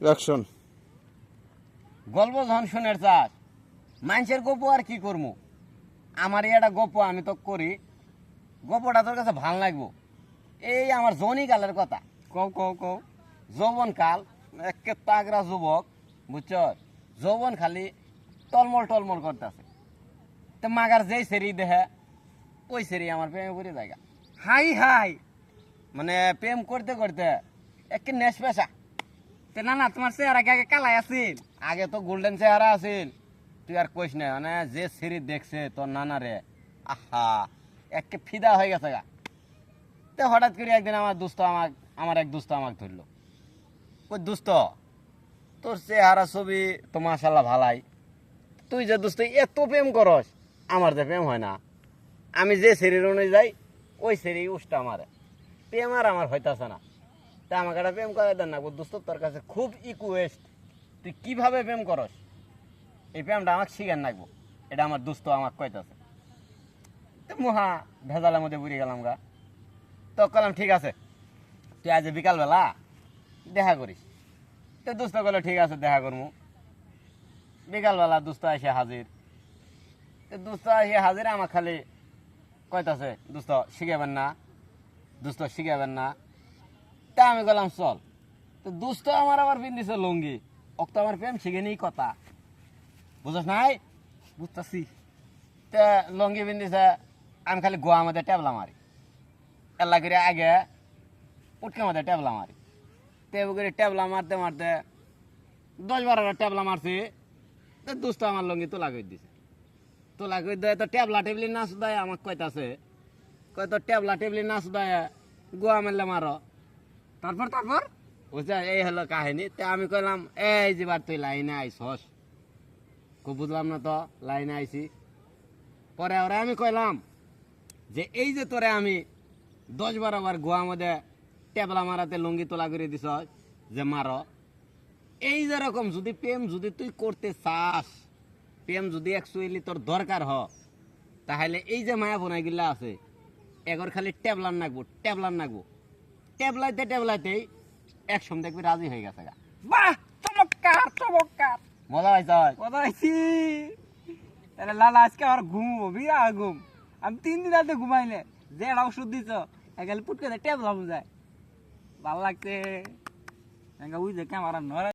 Action. গল্প যখন শুনের চাস মানুষের গপ আর কি করবো, আমার এটা গপ আমি তো করি, গপটা তোর কাছে ভাল লাগবো। এই আমার জনিকালের কথা। কও কও কও। যৌবন কাল, একে তাগরা যুবক, বুঝছ, যৌবন খালি টলমল টলমল করতেছে। তো মাগার যেই সেরি দেহে ওই সেরি আমার প্রেমে পড়ে জায়গা। High high. মানে প্রেম করতে করতে একে নেশ পেশা। তে না না, তোমার চেহারা কি আগে কালাই আছিল? আগে তো গোল্ডেন চেহারা আছিল, তুই আর কইস না। মানে যে সিঁড়ি দেখছে তোর নানা রে, আহা একে ফিদা হয়ে গেছে গা। তো হঠাৎ করে একদিন আমার এক দোস্ত আমাকে ধরলো। ওই দোস্ত, তোর চেহারা ছবি তো মাশাল্লাহ ভালাই, তুই যে দোস্ত এত প্রেম করস, আমার যে প্রেম হয় না। আমি যে সিঁড়ির অনুযায়ী ওই সিঁড়ি উষ্টা আমারে, প্রেম আর আমার হইতাছে না। তা আমাকে একটা প্রেম করে দেন না দোস্ত, তোর কাছে খুব ইকুয়েস্ট, তুই কিভাবে প্রেম করস এই প্রেমটা আমাকে শিখেন রাখবো। এটা আমার দোস্ত আমাকে কইতাছে। তো মহা ভেজালের মধ্যে বুড়ি গেলাম গা। তো কলাম ঠিক আছে, তুই আজ বিকালবেলা দেখা করিস। তো দোস্ত কইলো ঠিক আছে দেখা করবো। বিকালবেলা দোস্ত এসে হাজির। তো দোস্ত এসে হাজির আমার খালি কইতাছে, দোস্ত শিখাবেন না, দোস্ত শিখাবেন না। তা আমি গেলাম চল। তো দোস্ত আমার আবার পিন্দিছে লুঙ্গি, অক্ত আমার প্রেম শিখে নি কথা, বুঝস নাই? বুঝতাছি। তে লুঙ্গি পিন্দিছে, আমি খালি গোয়া মধ্যে টেবলা মারি, এল্লা করে আগে উঠকে মধ্যে টেবলা মারি। তেবু করে টেবলা মারতে মারতে 10-12টা টেবলা মারছি। তো দোস্ত আমার লুঙ্গি তোলা করে দিছে। তোলা করে দেয় তো টেবলা টেবলি না শুধায় আমাকে কইতাছে, কয় তো টেবলা টেবলি না শুধায় গোয়া মারলে মারো। তারপর তারপর বুঝছা, এই হলো কাহিনী। তে আমি কইলাম, এই যেবার তুই লাইনে আইসস, খুব বুঝলাম না তো লাইনে আইসি। পরে ওরা আমি কইলাম যে এই যে তোরে আমি 10-12 বার গোয়া মধ্যে টেবলা মারাতে লুঙ্গি তোলা করে দিস, যে মারো, এই যেরকম যদি প্রেম যদি তুই করতে চাস, প্রেম যদি অ্যাকচুয়ালি তোর দরকার তাহলে এই যে মায়া বোনাই গিলা আছে, এগর খালি টেবলার নাগবো টেবলার নাগবো, টেবলাইতে টেবলাইতেই একসঙ্গে দেখবি রাজি হয়ে গেছে গা। বাহ, চমৎকার চমৎকার। মজা হয়েছে। কথা হইছি। তাহলে লালা আজকে আমার ঘুমবো, বিরাট ঘুম। আমি 3 দিন রাতে ঘুমাইলে যে একটা ওষুধ দিছ, একালে পুটকে টেবলা বুঝায়, ভাল লাগছে। উই যে ক্যামেরা নয়।